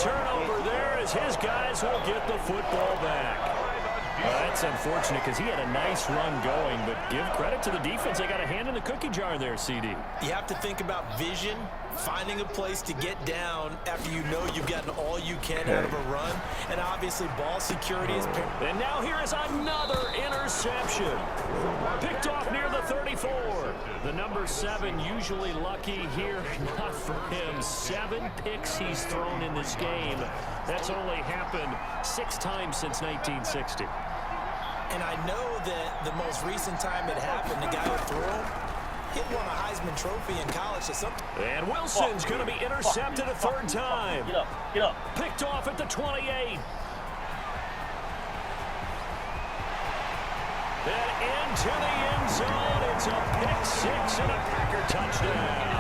turnover there as his guys will get the football back. That's unfortunate because he had a nice run going, but give credit to the defense. They got a hand in the cookie jar there, CD. You have to think about vision, finding a place to get down after you know you've gotten all you can out of a run, and obviously ball security is... And now here is another interception. Picked off near the 34. The number 7 usually lucky here. Not for him. 7 picks he's thrown in this game. That's only happened 6 times since 1960. And I know that the most recent time it happened, the guy who threw him, he won a Heisman Trophy in college. And Wilson's going to be intercepted a third time. Get up. Picked off at the 28. And into the end zone. It's a pick 6 and a Packer touchdown.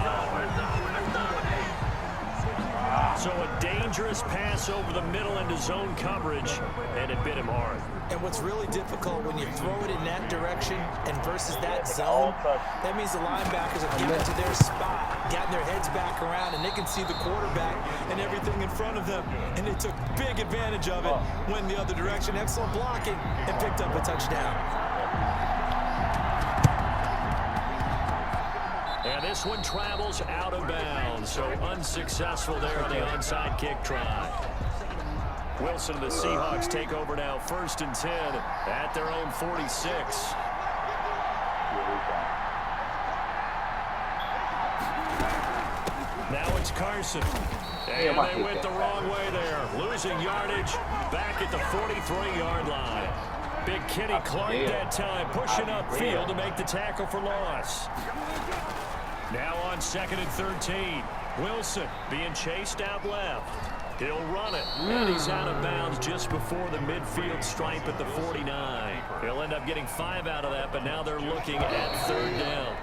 So a dangerous pass over the middle into zone coverage, and it bit him hard. And what's really difficult when you throw it in that direction and versus that zone, that means the linebackers have gotten to their spot, gotten their heads back around, and they can see the quarterback and everything in front of them. And they took big advantage of it, went the other direction, excellent blocking, and picked up a touchdown. And this one travels out of bounds, so unsuccessful there on the onside kick try. Wilson and the Seahawks take over now, 1st and 10 at their own 46. Now it's Carson. And they went the wrong way there, losing yardage back at the 43-yard line. Big Kenny Clark that time, pushing upfield to make the tackle for loss. Now on 2nd and 13. Wilson being chased out left. He'll run it. And he's out of bounds just before the midfield stripe at the 49. He'll end up getting 5 out of that, but now they're looking at 3rd down.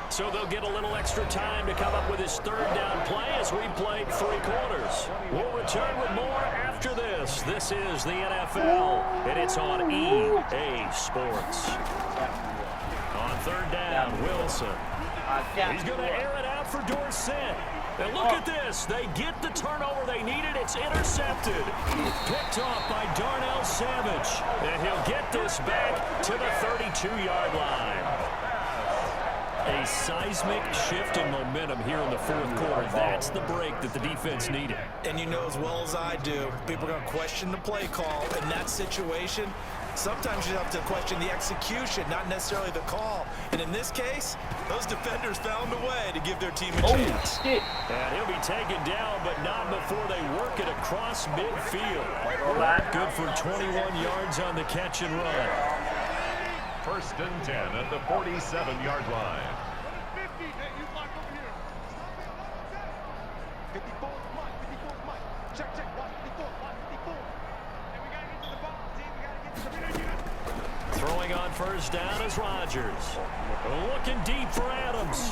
So they'll get a little extra time to come up with his 3rd down play as we played 3 quarters. We'll return with more after this. This is the NFL, and it's on EA Sports. On 3rd down, Wilson. He's going to air it out for Dorsett. And look at this. They get the turnover they needed. It's intercepted. Picked off by Darnell Savage. And he'll get this back to the 32-yard line. A seismic shift in momentum here in the 4th quarter. That's the break that the defense needed. And you know as well as I do, people are going to question the play call in that situation. Sometimes you have to question the execution, not necessarily the call. And in this case, those defenders found a way to give their team a chance. And he'll be taken down, but not before they work it across midfield. Good for 21 yards on the catch and run. 1st and 10 at the 47-yard line. 54, check, watch 54. And we got to get to the ball, team. We got to get to the... Throwing on 1st down is Rodgers. Looking deep for Adams.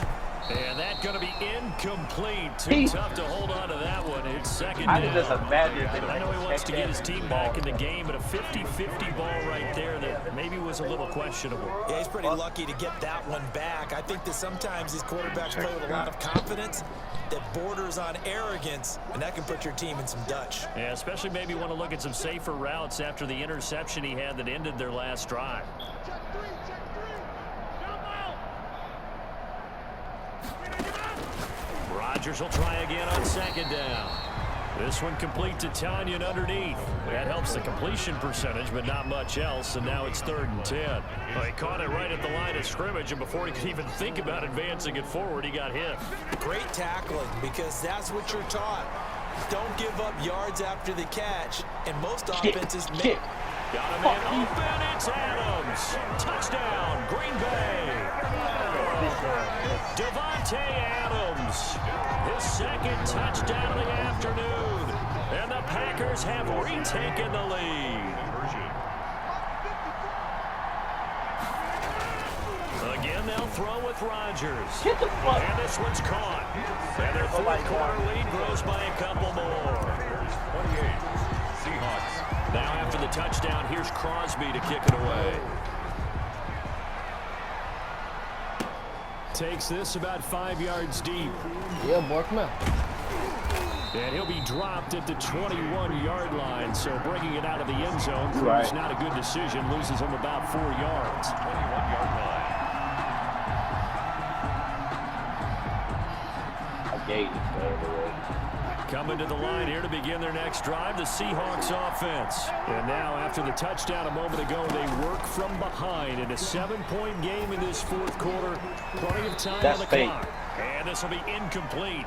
And that's going to be incomplete. Too tough to hold on to that one. It's 2nd down. I know he wants to get his team back in the game, but a 50-50 ball right there that maybe was a little questionable. Yeah, he's pretty lucky to get that one back. I think that sometimes these quarterbacks play with a lot of confidence that borders on arrogance, and that can put your team in some Dutch. Yeah, especially maybe want to look at some safer routes after the interception he had that ended their last drive. Rodgers will try again on 2nd down. This one complete to Tanyan underneath. That helps the completion percentage, but not much else, and now it's 3rd and 10. Well, he caught it right at the line of scrimmage, and before he could even think about advancing it forward, he got hit. Great tackling, because that's what you're taught. Don't give up yards after the catch, and most offenses make... Got a man open, it's Adams. Touchdown, Green Bay. Davante Adams, his 2nd touchdown of the afternoon. And the Packers have retaken the lead. Again, they'll throw with Rodgers. And this one's caught. And their 4th quarter lead grows by a couple more. 28, Seahawks. Now after the touchdown, here's Crosby to kick it away. Takes this about 5 yards deep. Yeah, boy, come on. And he'll be dropped at the 21-yard line, so bringing it out of the end zone proves not a good decision, loses him about 4 yards. 21-yard line. Coming to the line here to begin their next drive, the Seahawks offense. And now, after the touchdown a moment ago, they work from behind in a 7-point game in this fourth quarter. Plenty of time on the clock. And this will be incomplete.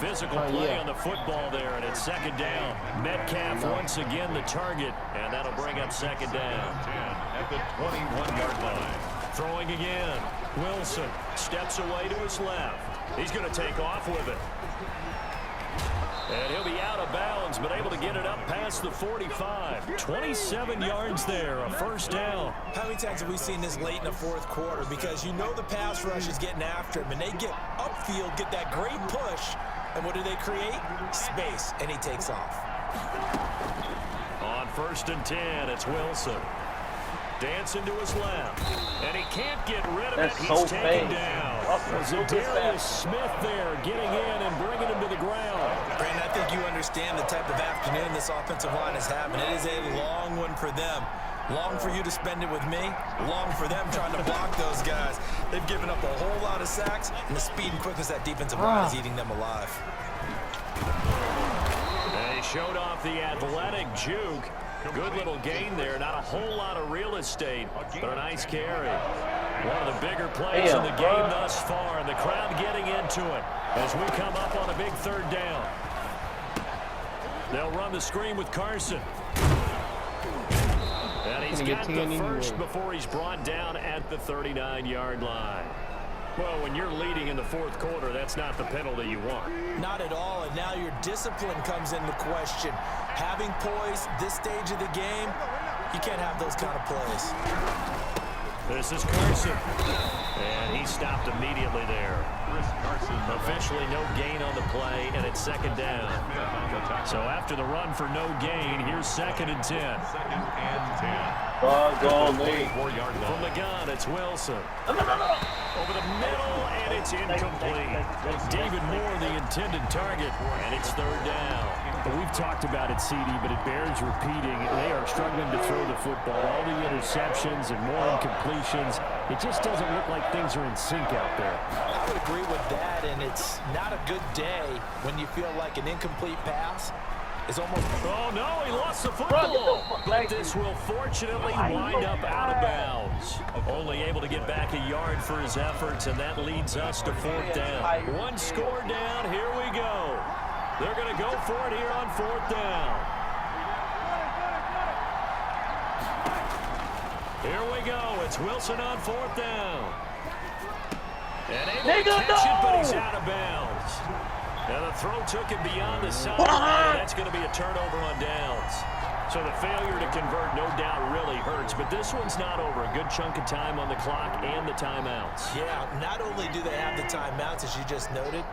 Physical play on the football there, and it's second down. Metcalf once again the target, and that'll bring up second down. 10 at the 21-yard line. Throwing again. Wilson steps away to his left. He's going to take off with it. And he'll be out of bounds, but able to get it up past the 45. 27 yards there, a first down. How many times have we seen this late in the fourth quarter? Because you know the pass rush is getting after him, and they get upfield, get that great push, and what do they create? Space, and he takes off. On 1st and 10, it's Wilson. Dancing to his left, and he can't get rid of it. He's taken down. Darius Smith there getting in and bringing him to the ground. Brandon, I think you understand the type of afternoon this offensive line is having. It is a long one for them. Long for you to spend it with me. Long for them trying to block those guys. They've given up a whole lot of sacks, and the speed and quickness that defensive line is eating them alive. They showed off the athletic juke. Good little gain there. Not a whole lot of real estate, but a nice carry. One of the bigger plays in the game thus far, and the crowd getting into it as we come up on a big third down. They'll run the screen with Carson. And he's got the first before he's brought down at the 39-yard line. Well, when you're leading in the fourth quarter, that's not the penalty you want. Not at all, and now your discipline comes into question. Having poise this stage of the game, you can't have those kind of plays. This is Carson, and he stopped immediately there. Officially no gain on the play, and it's second down. So after the run for no gain, here's 2nd and 10. 2nd and 10. From the gun, it's Wilson. Over the middle, and it's incomplete. David Moore, the intended target, and it's third down. But we've talked about it, CD, but it bears repeating. They are struggling to throw the football. All the interceptions and more incompletions. It just doesn't look like things are in sync out there. I would agree with that, and it's not a good day when you feel like an incomplete pass is almost... Oh, no, he lost the football. But this will fortunately wind up out of bounds. Only able to get back a yard for his efforts, and that leads us to fourth down. One score down, here we go. They're going to go for it here on fourth down. Here we go. It's Wilson on fourth down. And able to catch it, but he's out of bounds. And the throw took it beyond the sideline. That's going to be a turnover on downs. So the failure to convert, no doubt, really hurts. But this one's not over. A good chunk of time on the clock and the timeouts. Yeah, not only do they have the timeouts, as you just noted,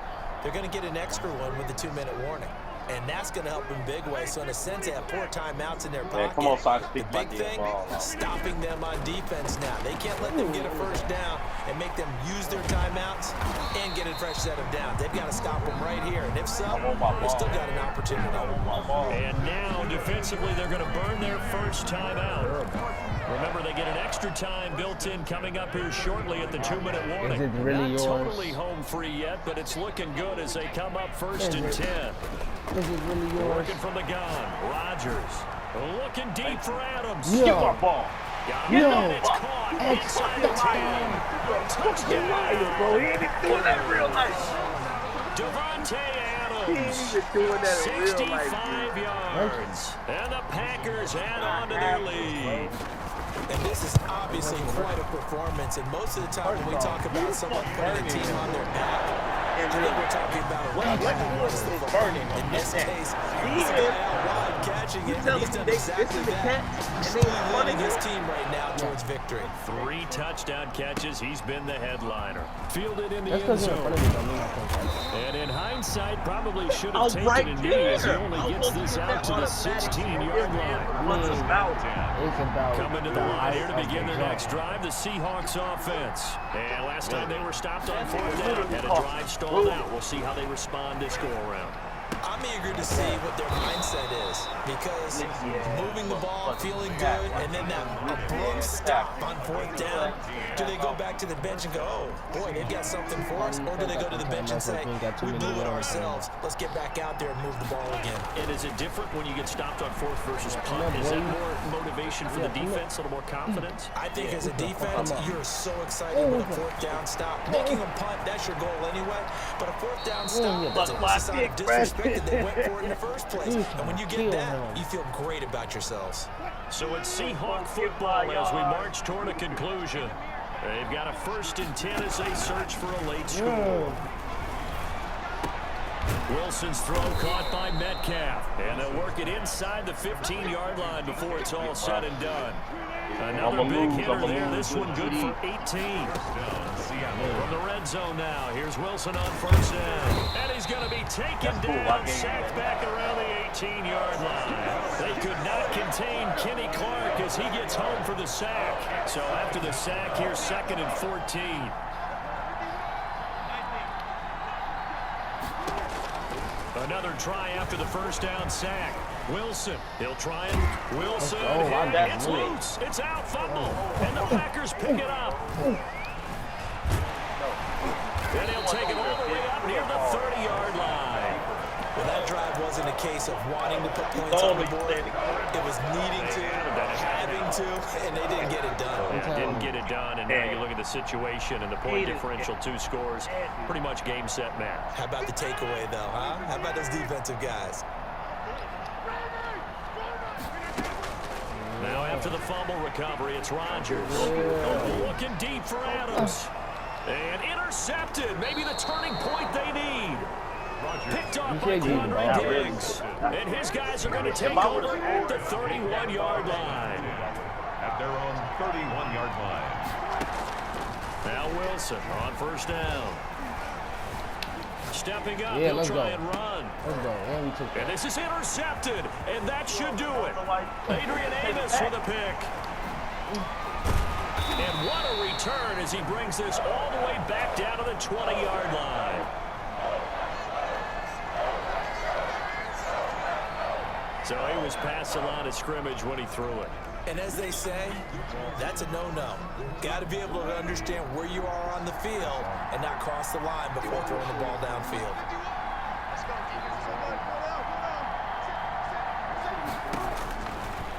they're going to get an extra one with the 2-minute warning. And that's going to help in big ways. So in a sense, they have 4 timeouts in their pocket. Come on, Fox, the big thing, stopping them on defense now. They can't let them get a first down and make them use their timeouts and get a fresh set of downs. They've got to stop them right here. And if so, they've still got an opportunity. And now, defensively, they're going to burn their first timeout. Remember, they get an extra time built in coming up here shortly at the 2-minute warning. Is it really Not yours? totally home free yet, but it's looking good as they come up 1st and 10. Is it really yours? Working from the gun. Rodgers looking deep for Adams. Yo. Got him, and it's caught inside the 10. Touchdown. Bro, he ain't even doing that in real life. Devontae He ain't Adams. even doing that in real life. 65 yards. And the Packers add on to their lead. And this is obviously quite a performance. And most of the time when we talk about someone putting a team on their back, I think we're talking about a running back who runs the football. In this case, he's got out wide catching it, and he's done exactly that. Truly leading his team right now towards victory. 3 touchdown catches. He's been the headliner. Fielded in the That's end because you're in zone. front of me, I mean. And in hindsight, probably should have taken a knee as he only gets this out to the 16-yard line. It's about Coming to the line here to begin their exact- next drive, the Seahawks offense. And last time they were stopped on fourth down, had a drive stalled out. We'll see how they respond this go-around. I'm eager to see what their mindset is because moving the ball, feeling good, and then that abrupt stop on 4th down. Do they go back to the bench and go, oh, boy, they've got something for us? Or do they go to the bench and say, we blew it ourselves. Let's get back out there and move the ball again. And is it different when you get stopped on 4th versus punt? Is that more motivation for the defense, a little more confidence? I think as a defense, you're so excited with a 4th down stop. Making a punt, that's your goal anyway. But a 4th down stop, that's almost a sign of disrespect that they went for it in the first place. And when you get that, you feel great about yourselves. So it's Seahawk football as we march toward a conclusion. They've got a 1st and 10 as they search for a late score. Wilson's throw caught by Metcalf. And they'll work it inside the 15-yard line before it's all said and done. Another big hitter there. This one good for 18. From the red zone now, here's Wilson on 1st down. And he's going to be taken down, sacked back around the 18-yard line. They could not contain Kenny Clark as he gets home for the sack. So after the sack, here's 2nd and 14. Another try after the 1st down sack. Wilson, he'll try it. Wilson, it's loose. It's out, fumble. And the Packers pick it up. And he'll take it all the way up near the 30-yard line. Well, that drive wasn't a case of wanting to put points on the board. It was needing to, having to, and they didn't get it done. Yeah, didn't get it done, and now you look at the situation and the point differential, 2 scores, pretty much game, set, match. How about the takeaway, though, huh? How about those defensive guys? Now after the fumble recovery, it's Rodgers. Oh, looking deep for Adams. And intercepted. Maybe the turning point they need. Picked off by Quandre Diggs. And his guys are going to take over at the 31-yard line. At their own 31-yard line. Now Wilson on 1st down. Stepping up, Yeah, he'll let's try go. and run. Let's go. And we took that. And this is intercepted, and that should do it. Adrian Amos with a pick. And what a return as he brings this all the way back down to the 20-yard line. So he was past the line of scrimmage when he threw it. And as they say, that's a no-no. Got to be able to understand where you are on the field and not cross the line before throwing the ball downfield.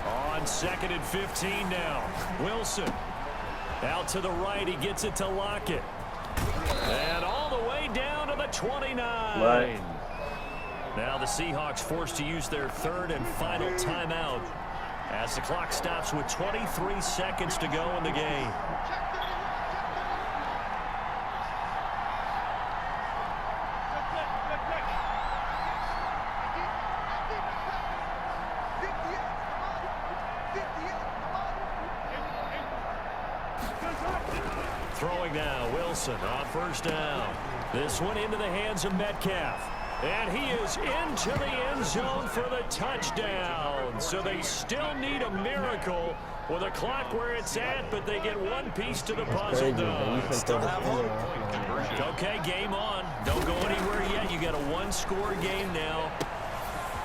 On 2nd and 15 now. Wilson out to the right. He gets it to Lockett. And all the way down to the 29. Now the Seahawks forced to use their 3rd and final timeout as the clock stops with 23 seconds to go in the game. Throwing now, Wilson on 1st down. This one into the hands of Metcalf. And he is into the end zone for the touchdown. So they still need a miracle with a clock where it's at, but they get one piece to the puzzle done. Still have hope. Okay, game on. Don't go anywhere yet. You got a 1-score game now.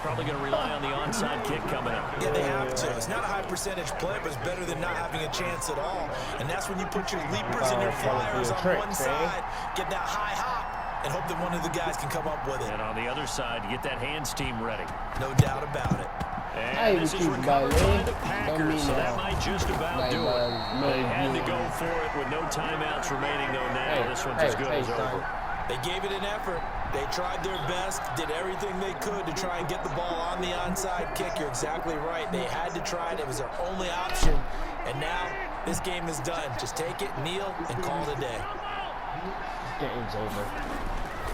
Probably going to rely on the onside kick coming up. Yeah, they have to. It's not a high percentage play, but it's better than not having a chance at all. And that's when you put your leapers and your flyers on one side, get that high hop, and hope that one of the guys can come up with it. And on the other side, you get that hands team ready. No doubt about it. And this is recovered by the Packers, so that might just about do it. They had to go for it with no timeouts remaining, though now. This one's as good as over. They gave it an effort. They tried their best, did everything they could to try and get the ball on the onside kick. You're exactly right. They had to try it. It was their only option. And now this game is done. Just take it, kneel, and call it a day. This game's over.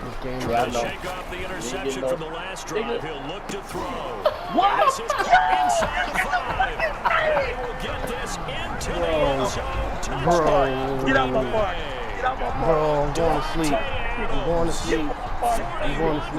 This game Trying to shake off the interception from the last drive. He'll look to throw. What? This is inside the 5. They will get this into the end zone. Touchdown. Get out my boy. Get out my boy. Bro, I'm going to sleep. I'm going to sleep. I'm going to sleep.